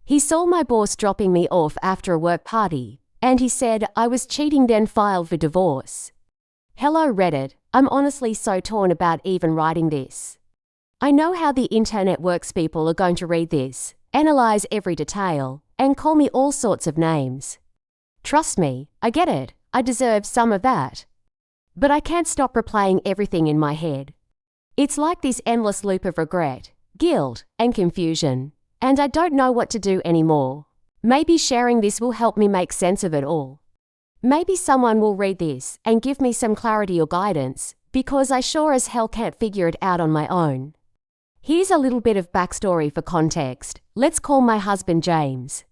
He saw my boss dropping me off after a work party, and he said I was cheating, then filed for divorce. Hello Reddit, I'm honestly so torn about even writing this. I know how the internet works. People are going to read this, analyze every detail, and call me all sorts of names. Trust me, I get it, I deserve some of that. But I can't stop replaying everything in my head. It's like this endless loop of regret, guilt, and confusion, and I don't know what to do anymore. Maybe sharing this will help me make sense of it all. Maybe someone will read this and give me some clarity or guidance, because I sure as hell can't figure it out on my own. Here's a little bit of backstory for context. Let's call my husband James.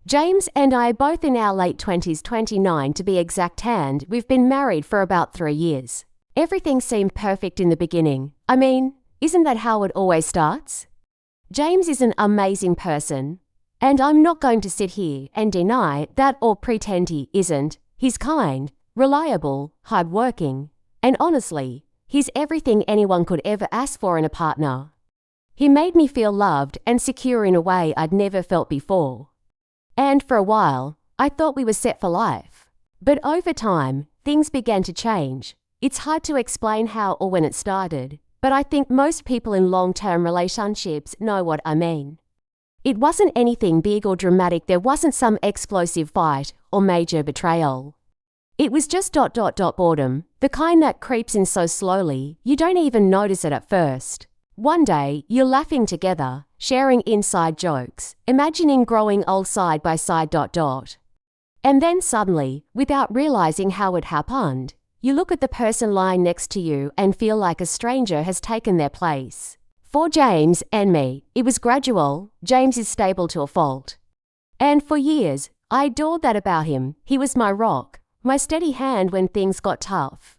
James and I are both in our late 20s, 29 to be exact, and we've been married for about 3 years. Everything seemed perfect in the beginning. I mean, isn't that how it always starts? James is an amazing person, and I'm not going to sit here and deny that or pretend he isn't. He's kind, reliable, hardworking, and honestly, he's everything anyone could ever ask for in a partner. He made me feel loved and secure in a way I'd never felt before. And for a while, I thought we were set for life. But over time, things began to change. It's hard to explain how or when it started, but I think most people in long-term relationships know what I mean. It wasn't anything big or dramatic. There wasn't some explosive fight or major betrayal. It was just boredom, the kind that creeps in so slowly you don't even notice it at first. One day, you're laughing together, sharing inside jokes, imagining growing old side by side. And then suddenly, without realizing how it happened, you look at the person lying next to you and feel like a stranger has taken their place. For James and me, it was gradual. James is stable to a fault. And for years, I adored that about him. He was my rock, my steady hand when things got tough.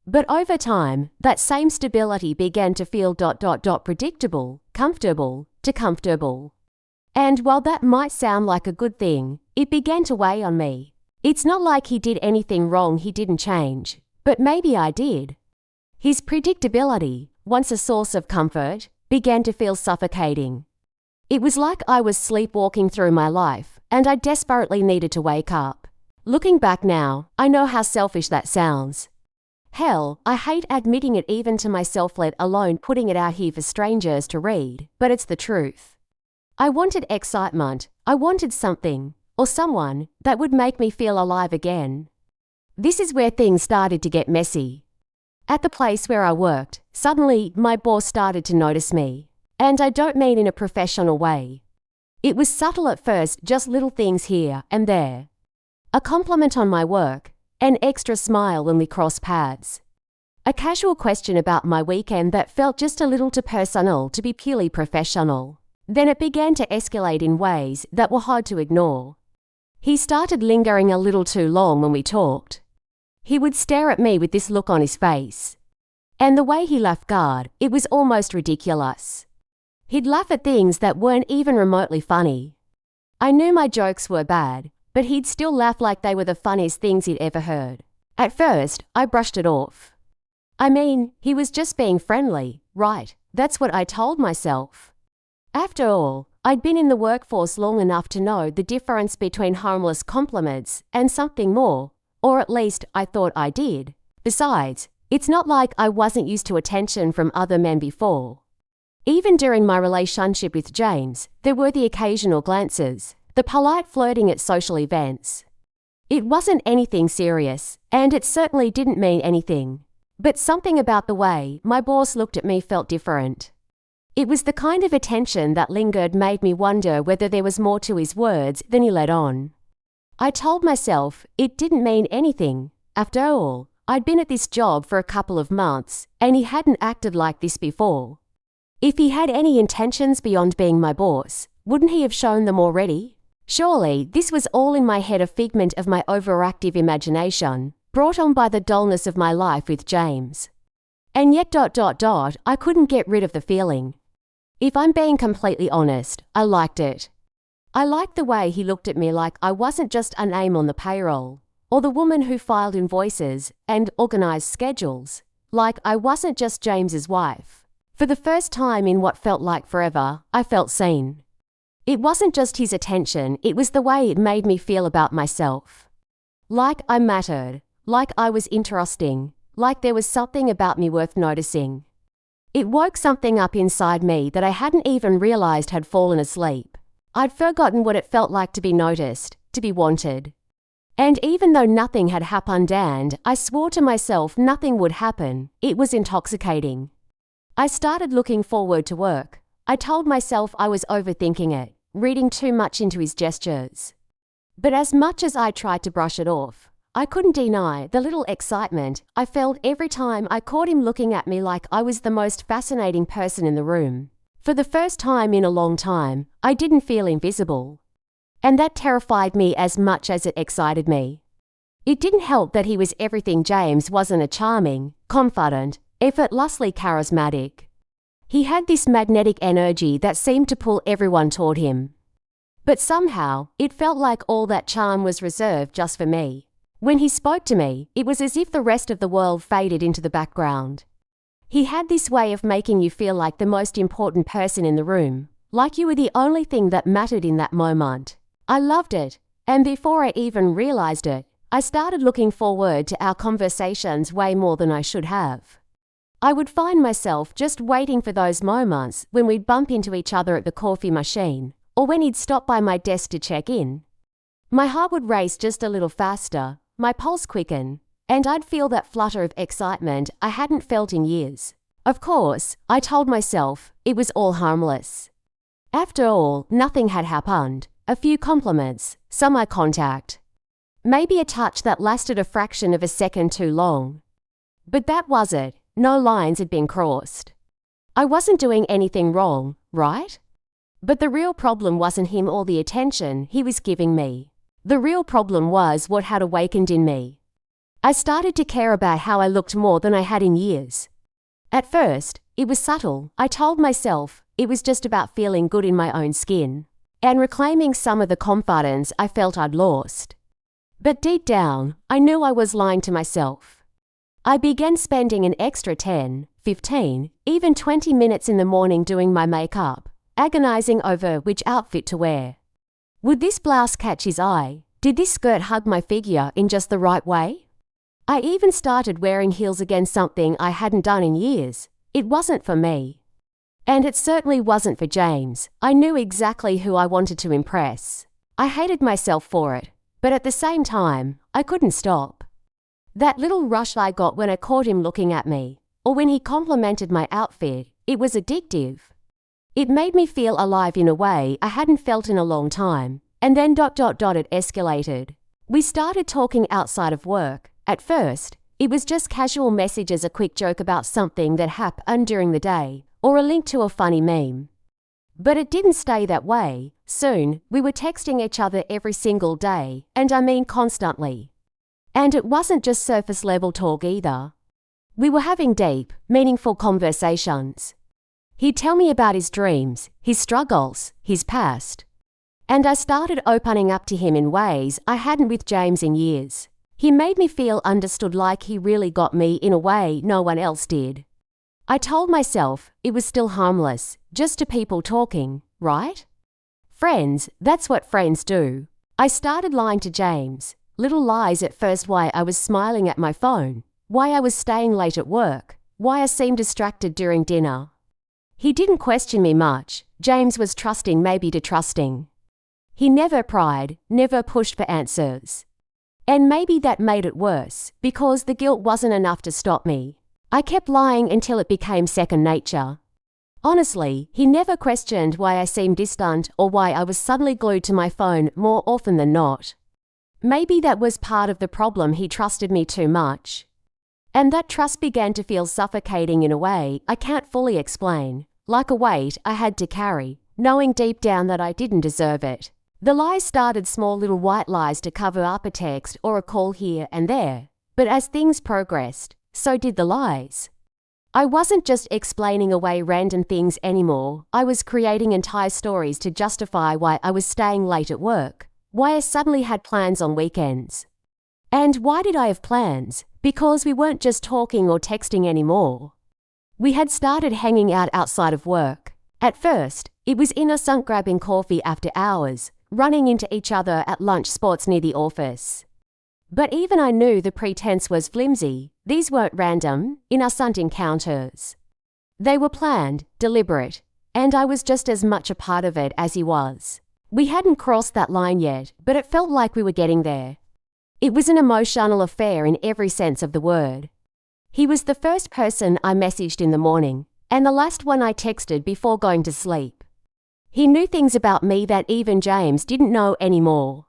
But over time, that same stability began to feel predictable, comfortable. And while that might sound like a good thing, it began to weigh on me. It's not like he did anything wrong, he didn't change. But maybe I did. His predictability, once a source of comfort, began to feel suffocating. It was like I was sleepwalking through my life, and I desperately needed to wake up. Looking back now, I know how selfish that sounds. Hell, I hate admitting it even to myself, let alone putting it out here for strangers to read, but it's the truth. I wanted excitement. I wanted something, or someone, that would make me feel alive again. This is where things started to get messy. At the place where I worked, suddenly my boss started to notice me. And I don't mean in a professional way. It was subtle at first, just little things here and there. A compliment on my work, an extra smile when we crossed paths. A casual question about my weekend that felt just a little too personal to be purely professional. Then it began to escalate in ways that were hard to ignore. He started lingering a little too long when we talked. He would stare at me with this look on his face. And the way he left guard, it was almost ridiculous. He'd laugh at things that weren't even remotely funny. I knew my jokes were bad, but he'd still laugh like they were the funniest things he'd ever heard. At first, I brushed it off. I mean, he was just being friendly, right? That's what I told myself. After all, I'd been in the workforce long enough to know the difference between harmless compliments and something more, or at least I thought I did. Besides, it's not like I wasn't used to attention from other men before. Even during my relationship with James, there were the occasional glances, the polite flirting at social events. It wasn't anything serious, and it certainly didn't mean anything. But something about the way my boss looked at me felt different. It was the kind of attention that lingered, made me wonder whether there was more to his words than he let on. I told myself it didn't mean anything. After all, I'd been at this job for a couple of months, and he hadn't acted like this before. If he had any intentions beyond being my boss, wouldn't he have shown them already? Surely, this was all in my head, a figment of my overactive imagination, brought on by the dullness of my life with James. And yet I couldn't get rid of the feeling. If I'm being completely honest, I liked it. I liked the way he looked at me, like I wasn't just a name on the payroll, or the woman who filed invoices and organized schedules, like I wasn't just James's wife. For the first time in what felt like forever, I felt seen. It wasn't just his attention, it was the way it made me feel about myself. Like I mattered, like I was interesting, like there was something about me worth noticing. It woke something up inside me that I hadn't even realized had fallen asleep. I'd forgotten what it felt like to be noticed, to be wanted. And even though nothing had happened and I swore to myself nothing would happen, it was intoxicating. I started looking forward to work. I told myself I was overthinking it, reading too much into his gestures. But as much as I tried to brush it off, I couldn't deny the little excitement I felt every time I caught him looking at me like I was the most fascinating person in the room. For the first time in a long time, I didn't feel invisible. And that terrified me as much as it excited me. It didn't help that he was everything James wasn't: a charming, confident, effortlessly charismatic. He had this magnetic energy that seemed to pull everyone toward him. But somehow, it felt like all that charm was reserved just for me. When he spoke to me, it was as if the rest of the world faded into the background. He had this way of making you feel like the most important person in the room, like you were the only thing that mattered in that moment. I loved it, and before I even realized it, I started looking forward to our conversations way more than I should have. I would find myself just waiting for those moments when we'd bump into each other at the coffee machine, or when he'd stop by my desk to check in. My heart would race just a little faster, my pulse quicken, and I'd feel that flutter of excitement I hadn't felt in years. Of course, I told myself it was all harmless. After all, nothing had happened. A few compliments, some eye contact. Maybe a touch that lasted a fraction of a second too long. But that was it. No lines had been crossed. I wasn't doing anything wrong, right? But the real problem wasn't him or the attention he was giving me. The real problem was what had awakened in me. I started to care about how I looked more than I had in years. At first, it was subtle. I told myself it was just about feeling good in my own skin and reclaiming some of the confidence I felt I'd lost. But deep down, I knew I was lying to myself. I began spending an extra 10, 15, even 20 minutes in the morning doing my makeup, agonizing over which outfit to wear. Would this blouse catch his eye? Did this skirt hug my figure in just the right way? I even started wearing heels again, something I hadn't done in years. It wasn't for me. And it certainly wasn't for James. I knew exactly who I wanted to impress. I hated myself for it, but at the same time, I couldn't stop. That little rush I got when I caught him looking at me, or when he complimented my outfit, it was addictive. It made me feel alive in a way I hadn't felt in a long time, and then ... it escalated. We started talking outside of work. At first, it was just casual messages, a quick joke about something that happened during the day, or a link to a funny meme. But it didn't stay that way. Soon, we were texting each other every single day, and I mean constantly. And it wasn't just surface-level talk either. We were having deep, meaningful conversations. He'd tell me about his dreams, his struggles, his past. And I started opening up to him in ways I hadn't with James in years. He made me feel understood, like he really got me in a way no one else did. I told myself it was still harmless, just two people talking, right? Friends, that's what friends do. I started lying to James. Little lies at first: why I was smiling at my phone, why I was staying late at work, why I seemed distracted during dinner. He didn't question me much. James was trusting, maybe too trusting. He never pried, never pushed for answers. And maybe that made it worse, because the guilt wasn't enough to stop me. I kept lying until it became second nature. Honestly, he never questioned why I seemed distant or why I was suddenly glued to my phone more often than not. Maybe that was part of the problem. He trusted me too much. And that trust began to feel suffocating in a way I can't fully explain, like a weight I had to carry, knowing deep down that I didn't deserve it. The lies started small, little white lies to cover up a text or a call here and there. But as things progressed, so did the lies. I wasn't just explaining away random things anymore. I was creating entire stories to justify why I was staying late at work, why I suddenly had plans on weekends. And why did I have plans? Because we weren't just talking or texting anymore. We had started hanging out outside of work. At first, it was innocent grabbing coffee after hours, running into each other at lunch spots near the office. But even I knew the pretense was flimsy. These weren't random, innocent encounters. They were planned, deliberate, and I was just as much a part of it as he was. We hadn't crossed that line yet, but it felt like we were getting there. It was an emotional affair in every sense of the word. He was the first person I messaged in the morning, and the last one I texted before going to sleep. He knew things about me that even James didn't know anymore.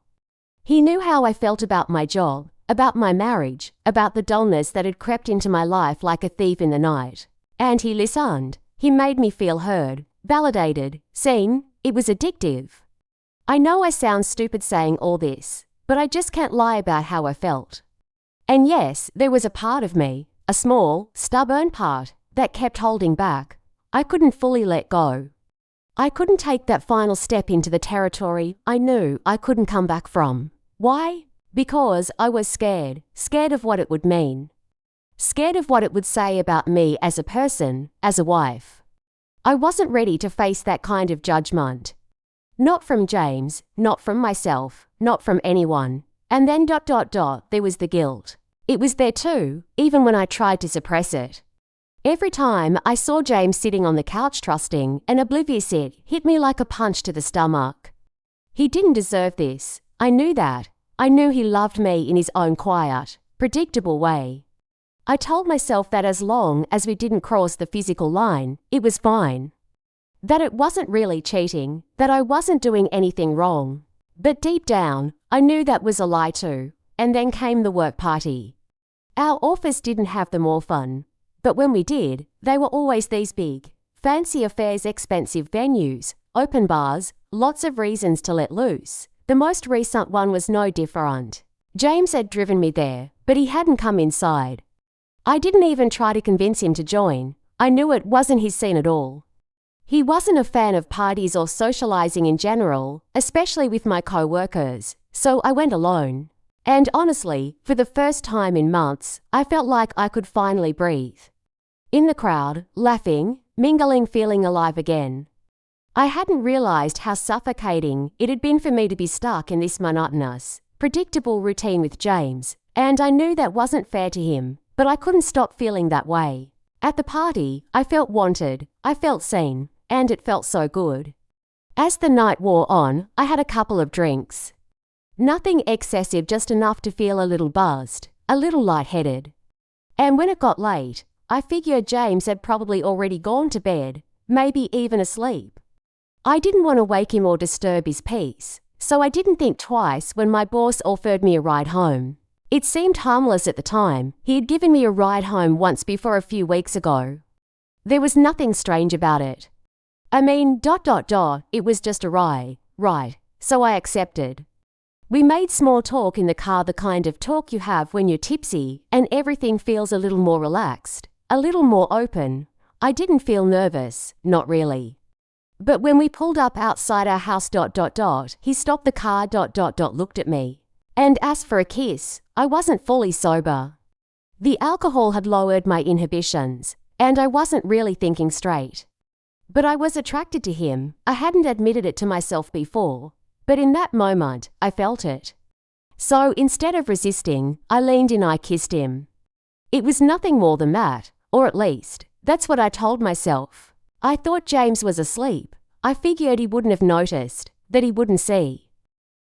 He knew how I felt about my job, about my marriage, about the dullness that had crept into my life like a thief in the night. And he listened. He made me feel heard, validated, seen. It was addictive. I know I sound stupid saying all this, but I just can't lie about how I felt. And yes, there was a part of me, a small, stubborn part, that kept holding back. I couldn't fully let go. I couldn't take that final step into the territory I knew I couldn't come back from. Why? Because I was scared of what it would mean. Scared of what it would say about me as a person, as a wife. I wasn't ready to face that kind of judgment. Not from James, not from myself, not from anyone. And then ... there was the guilt. It was there too, even when I tried to suppress it. Every time I saw James sitting on the couch trusting and oblivious, it hit me like a punch to the stomach. He didn't deserve this. I knew that. I knew he loved me in his own quiet, predictable way. I told myself that as long as we didn't cross the physical line, it was fine. That it wasn't really cheating, that I wasn't doing anything wrong. But deep down, I knew that was a lie too. And then came the work party. Our office didn't have the more fun. But when we did, they were always these big, fancy affairs, expensive venues, open bars, lots of reasons to let loose. The most recent one was no different. James had driven me there, but he hadn't come inside. I didn't even try to convince him to join. I knew it wasn't his scene at all. He wasn't a fan of parties or socializing in general, especially with my co-workers, so I went alone. And honestly, for the first time in months, I felt like I could finally breathe. In the crowd, laughing, mingling, feeling alive again. I hadn't realized how suffocating it had been for me to be stuck in this monotonous, predictable routine with James, and I knew that wasn't fair to him, but I couldn't stop feeling that way. At the party, I felt wanted, I felt seen, and it felt so good. As the night wore on, I had a couple of drinks. Nothing excessive, just enough to feel a little buzzed, a little lightheaded. And when it got late, I figured James had probably already gone to bed, maybe even asleep. I didn't want to wake him or disturb his peace, so I didn't think twice when my boss offered me a ride home. It seemed harmless at the time. He had given me a ride home once before a few weeks ago. There was nothing strange about it. I mean, ... it was just a ride, right? So I accepted. We made small talk in the car, the kind of talk you have when you're tipsy and everything feels a little more relaxed, a little more open. I didn't feel nervous, not really. But when we pulled up outside our house ... he stopped the car ... looked at me, and asked for a kiss. I wasn't fully sober. The alcohol had lowered my inhibitions, and I wasn't really thinking straight. But I was attracted to him. I hadn't admitted it to myself before, but in that moment, I felt it. So instead of resisting, I leaned in, I kissed him. It was nothing more than that, or at least, that's what I told myself. I thought James was asleep. I figured he wouldn't have noticed, that he wouldn't see.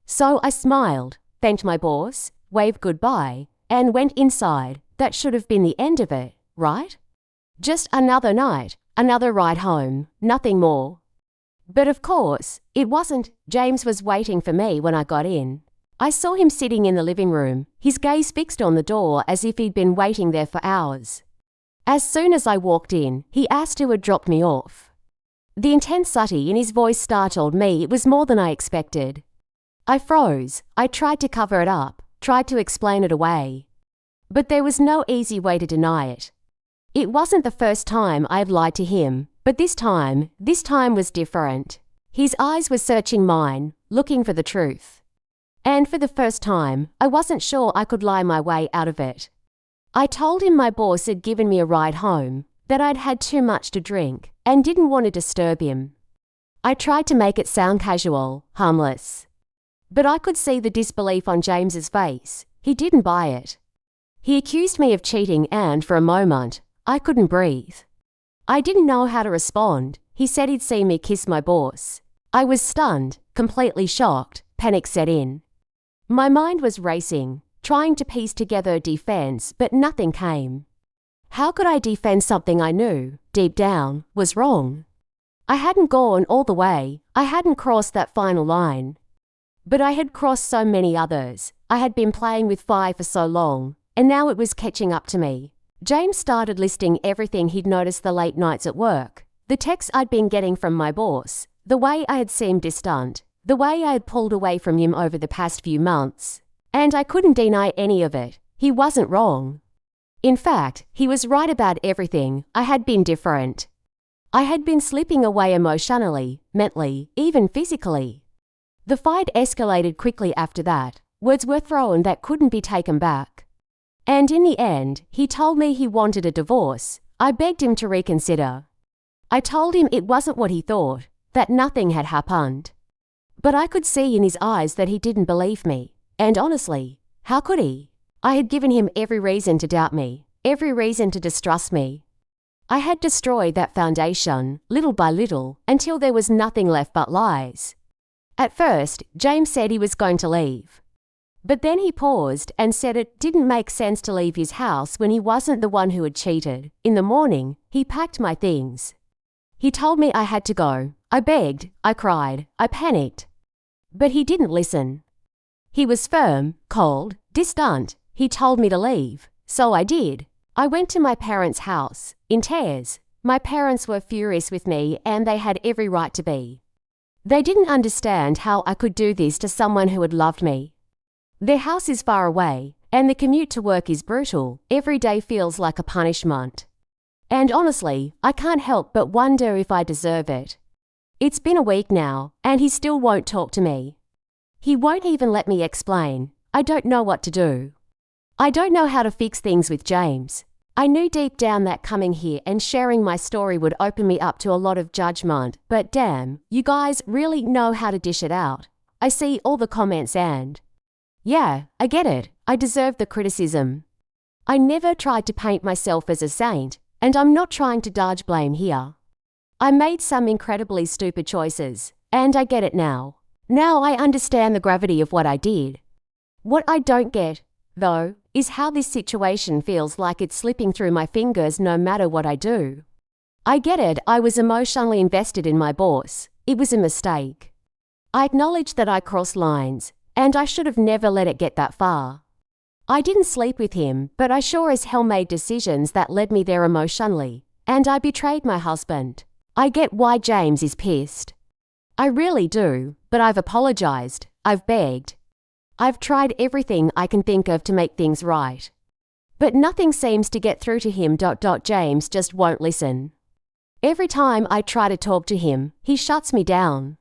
So I smiled, thanked my boss, waved goodbye, and went inside. That should have been the end of it, right? Just another night, another ride home, nothing more. But of course, it wasn't. James was waiting for me when I got in. I saw him sitting in the living room, his gaze fixed on the door as if he'd been waiting there for hours. As soon as I walked in, he asked who had dropped me off. The intensity in his voice startled me. It was more than I expected. I froze. I tried to cover it up, tried to explain it away. But there was no easy way to deny it. It wasn't the first time I had lied to him, but this time was different. His eyes were searching mine, looking for the truth. And for the first time, I wasn't sure I could lie my way out of it. I told him my boss had given me a ride home, that I'd had too much to drink, and didn't want to disturb him. I tried to make it sound casual, harmless. But I could see the disbelief on James's face. He didn't buy it. He accused me of cheating and, for a moment, I couldn't breathe. I didn't know how to respond. He said he'd seen me kiss my boss. I was stunned, completely shocked. Panic set in. My mind was racing, trying to piece together a defense, but nothing came. How could I defend something I knew, deep down, was wrong? I hadn't gone all the way. I hadn't crossed that final line. But I had crossed so many others. I had been playing with fire for so long, and now it was catching up to me. James started listing everything he'd noticed the late nights at work, the texts I'd been getting from my boss, the way I had seemed distant, the way I had pulled away from him over the past few months. And I couldn't deny any of it. He wasn't wrong. In fact, he was right about everything. I had been different. I had been slipping away emotionally, mentally, even physically. The fight escalated quickly after that. Words were thrown that couldn't be taken back. And in the end, he told me he wanted a divorce. I begged him to reconsider. I told him it wasn't what he thought, that nothing had happened. But I could see in his eyes that he didn't believe me. And honestly, how could he? I had given him every reason to doubt me, every reason to distrust me. I had destroyed that foundation, little by little, until there was nothing left but lies. At first, James said he was going to leave. But then he paused and said it didn't make sense to leave his house when he wasn't the one who had cheated. In the morning, he packed my things. He told me I had to go. I begged, I cried, I panicked. But he didn't listen. He was firm, cold, distant. He told me to leave. So I did. I went to my parents' house, in tears. My parents were furious with me, and they had every right to be. They didn't understand how I could do this to someone who had loved me. Their house is far away, and the commute to work is brutal. Every day feels like a punishment. And honestly, I can't help but wonder if I deserve it. It's been a week now, and he still won't talk to me. He won't even let me explain. I don't know what to do. I don't know how to fix things with James. I knew deep down that coming here and sharing my story would open me up to a lot of judgment, but damn, you guys really know how to dish it out. I see all the comments and... yeah, I get it. I deserve the criticism. I never tried to paint myself as a saint, and I'm not trying to dodge blame here. I made some incredibly stupid choices, and I get it now. Now I understand the gravity of what I did. What I don't get, though, is how this situation feels like it's slipping through my fingers no matter what I do. I get it, I was emotionally invested in my boss. It was a mistake. I acknowledge that I crossed lines, and I should have never let it get that far. I didn't sleep with him, but I sure as hell made decisions that led me there emotionally, and I betrayed my husband. I get why James is pissed. I really do, but I've apologized, I've begged. I've tried everything I can think of to make things right. But nothing seems to get through to him. James just won't listen. Every time I try to talk to him, he shuts me down.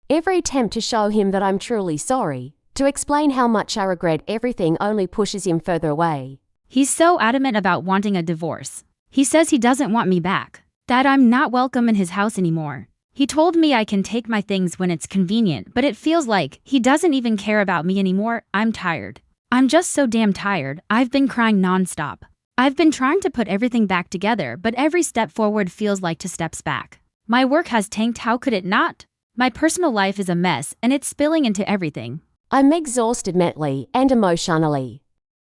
Every attempt to show him that I'm truly sorry, to explain how much I regret everything, only pushes him further away. He's so adamant about wanting a divorce. He says he doesn't want me back, that I'm not welcome in his house anymore. He told me I can take my things when it's convenient, but it feels like he doesn't even care about me anymore. I'm tired. I'm just so damn tired. I've been crying nonstop. I've been trying to put everything back together, but every step forward feels like 2 steps back. My work has tanked. How could it not? My personal life is a mess, and it's spilling into everything. I'm exhausted mentally and emotionally.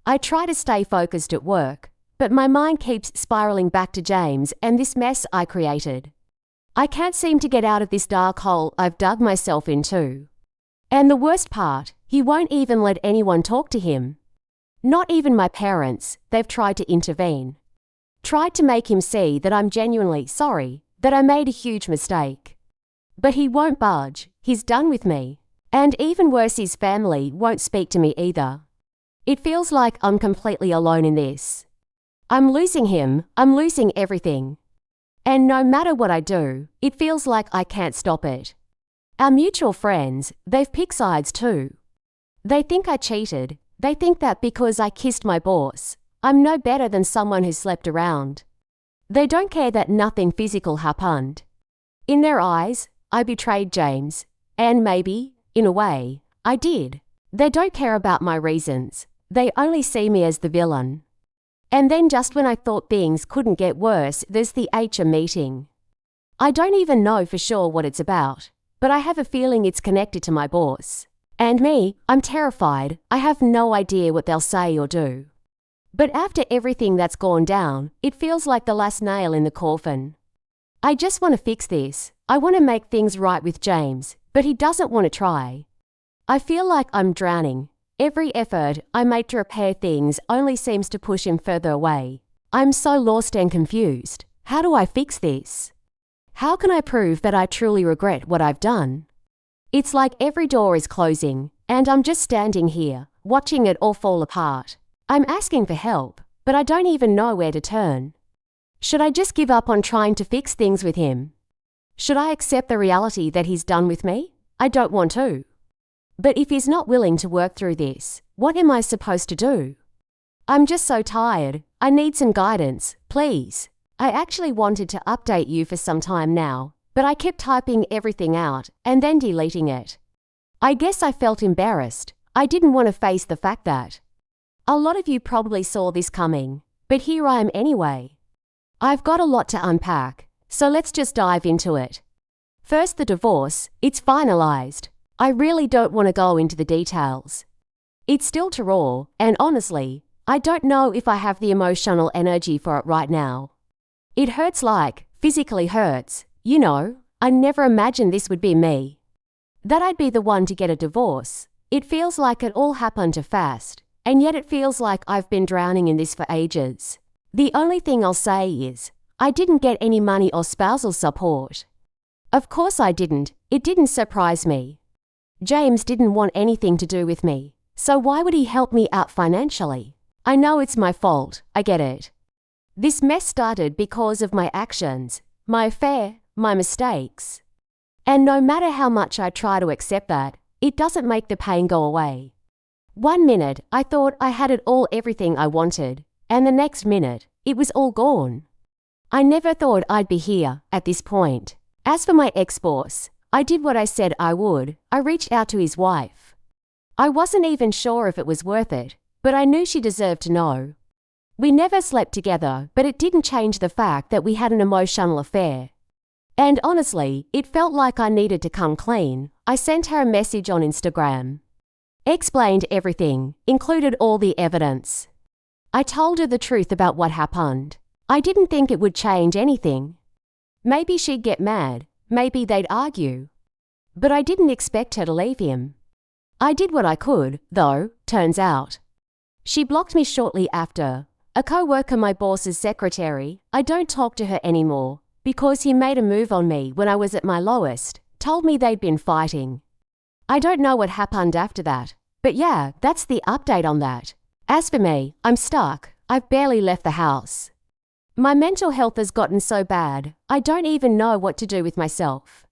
I try to stay focused at work, but my mind keeps spiraling back to James and this mess I created. I can't seem to get out of this dark hole I've dug myself into. And the worst part, he won't even let anyone talk to him. Not even my parents. They've tried to intervene. Tried to make him see that I'm genuinely sorry, that I made a huge mistake. But he won't budge. He's done with me. And even worse, his family won't speak to me either. It feels like I'm completely alone in this. I'm losing him. I'm losing everything. And no matter what I do, it feels like I can't stop it. Our mutual friends, they've picked sides too. They think I cheated. They think that because I kissed my boss, I'm no better than someone who slept around. They don't care that nothing physical happened. In their eyes, I betrayed James. And maybe, in a way, I did. They don't care about my reasons. They only see me as the villain. And then just when I thought things couldn't get worse, there's the HR meeting. I don't even know for sure what it's about, but I have a feeling it's connected to my boss. And me, I'm terrified. I have no idea what they'll say or do. But after everything that's gone down, it feels like the last nail in the coffin. I just want to fix this. I want to make things right with James, but he doesn't want to try. I feel like I'm drowning. Every effort I make to repair things only seems to push him further away. I'm so lost and confused. How do I fix this? How can I prove that I truly regret what I've done? It's like every door is closing, and I'm just standing here, watching it all fall apart. I'm asking for help, but I don't even know where to turn. Should I just give up on trying to fix things with him? Should I accept the reality that he's done with me? I don't want to. But if he's not willing to work through this, what am I supposed to do? I'm just so tired. I need some guidance, please. I actually wanted to update you for some time now, but I kept typing everything out and then deleting it. I guess I felt embarrassed. I didn't want to face the fact that a lot of you probably saw this coming, but here I am anyway. I've got a lot to unpack, so let's just dive into it. First, the divorce. It's finalized. I really don't want to go into the details. It's still too raw, and honestly, I don't know if I have the emotional energy for it right now. It hurts, like, physically hurts. You know, I never imagined this would be me. That I'd be the one to get a divorce. It feels like it all happened too fast, and yet it feels like I've been drowning in this for ages. The only thing I'll say is, I didn't get any money or spousal support. Of course I didn't. It didn't surprise me. James didn't want anything to do with me, so why would he help me out financially? I know it's my fault. I get it. This mess started because of my actions, my affair, my mistakes. And no matter how much I try to accept that, it doesn't make the pain go away. 1 minute, I thought I had it all, everything I wanted, and the next minute, it was all gone. I never thought I'd be here, at this point. As for my ex-boss, I did what I said I would. I reached out to his wife. I wasn't even sure if it was worth it, but I knew she deserved to know. We never slept together, but it didn't change the fact that we had an emotional affair. And honestly, it felt like I needed to come clean. I sent her a message on Instagram. Explained everything, included all the evidence. I told her the truth about what happened. I didn't think it would change anything. Maybe she'd get mad, maybe they'd argue. But I didn't expect her to leave him. I did what I could, though, turns out. She blocked me shortly after. A co-worker, my boss's secretary, I don't talk to her anymore because he made a move on me when I was at my lowest, told me they'd been fighting. I don't know what happened after that, but yeah, that's the update on that. As for me, I'm stuck. I've barely left the house. My mental health has gotten so bad, I don't even know what to do with myself.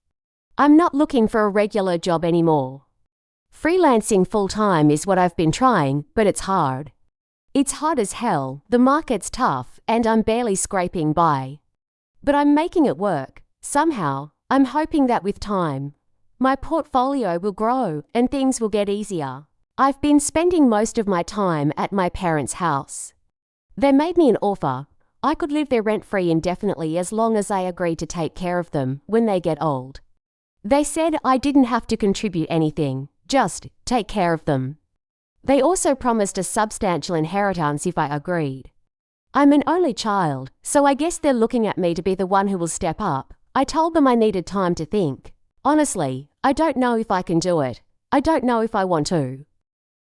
I'm not looking for a regular job anymore. Freelancing full-time is what I've been trying, but it's hard. It's hard as hell, the market's tough, and I'm barely scraping by. But I'm making it work. Somehow, I'm hoping that with time, my portfolio will grow and things will get easier. I've been spending most of my time at my parents' house. They made me an offer. I could live there rent-free indefinitely as long as I agreed to take care of them when they get old. They said I didn't have to contribute anything, just take care of them. They also promised a substantial inheritance if I agreed. I'm an only child, so I guess they're looking at me to be the one who will step up. I told them I needed time to think. Honestly, I don't know if I can do it. I don't know if I want to.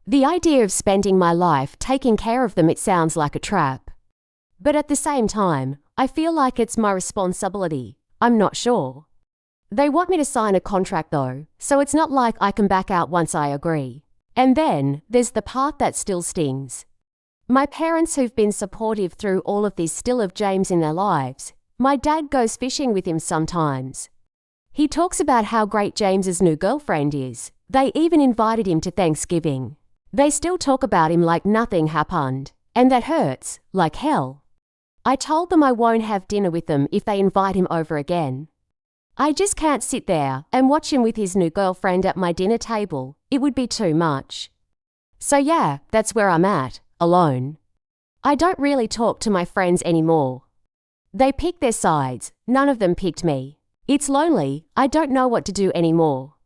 The idea of spending my life taking care of them, it sounds like a trap. But at the same time, I feel like it's my responsibility. I'm not sure. They want me to sign a contract though, so it's not like I can back out once I agree. And then, there's the part that still stings. My parents, who've been supportive through all of this, still have James in their lives. My dad goes fishing with him sometimes. He talks about how great James's new girlfriend is. They even invited him to Thanksgiving. They still talk about him like nothing happened. And that hurts, like hell. I told them I won't have dinner with them if they invite him over again. I just can't sit there and watch him with his new girlfriend at my dinner table. It would be too much. So yeah, that's where I'm at, alone. I don't really talk to my friends anymore. They pick their sides, none of them picked me. It's lonely, I don't know what to do anymore.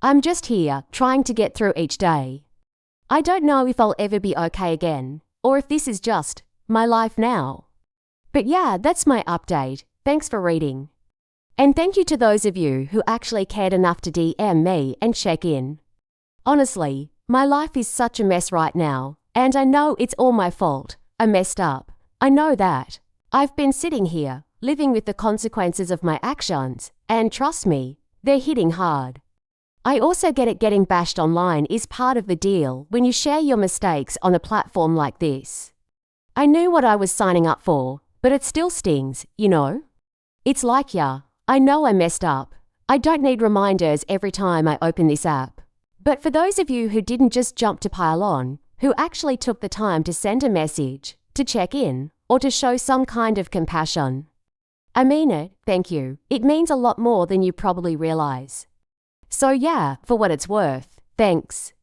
I'm just here, trying to get through each day. I don't know if I'll ever be okay again, or if this is just my life now. But yeah, that's my update. Thanks for reading. And thank you to those of you who actually cared enough to DM me and check in. Honestly, my life is such a mess right now, and I know it's all my fault. I messed up. I know that. I've been sitting here, living with the consequences of my actions, and trust me, they're hitting hard. I also get it, getting bashed online is part of the deal when you share your mistakes on a platform like this. I knew what I was signing up for, but it still stings, you know? It's like, yeah, I know I messed up. I don't need reminders every time I open this app. But for those of you who didn't just jump to pile on, who actually took the time to send a message, to check in, or to show some kind of compassion, I mean it, thank you. It means a lot more than you probably realize. So yeah, for what it's worth, thanks.